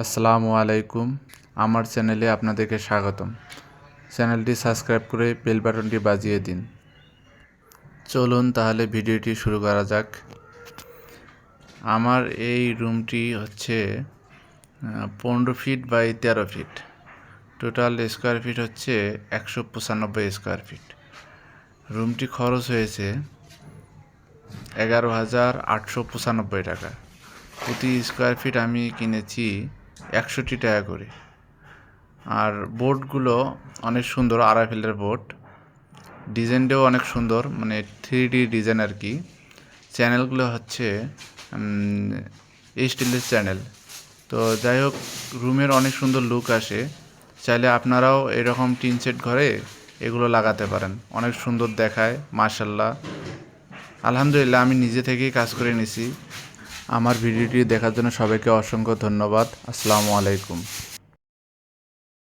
আসসালামু আলাইকুম। আমার চ্যানেলে আপনাদেরকে স্বাগতম। চ্যানেলটি সাবস্ক্রাইব করে বেল বাটনটি বাজিয়ে দিন। চলুন তাহলে ভিডিওটি শুরু করা যাক। আমার এই রুমটি হচ্ছে 15 feet by 13 feet. Total square feet হচ্ছে 195 স্কোয়ার ফিট। রুমটি খরচ হয়েছে 11,895 টাকা। প্রতি স্কোয়ার ফিট আমি কিনেছি 61 টাকা করে। আর বোর্ডগুলো অনেক সুন্দর, আরাফেলের বোর্ড। ডিজাইনটাও অনেক সুন্দর, মানে 3D ডিজাইন আর কি। চ্যানেলগুলো হচ্ছে স্টিলের চ্যানেল। তো যাই হোক, রুমের অনেক সুন্দর লুক আসে। চাইলে আপনারাও এরকম টিন সেট ঘরে এগুলো লাগাতে পারেন, অনেক সুন্দর দেখায়। মাশাল্লাহ, আলহামদুলিল্লাহ, আমি নিজে থেকেই কাজ করে নিছি। আমার ভিডিওটি দেখার জন্য সবাইকে অসংখ্য ধন্যবাদ। আসসালামু আলাইকুম।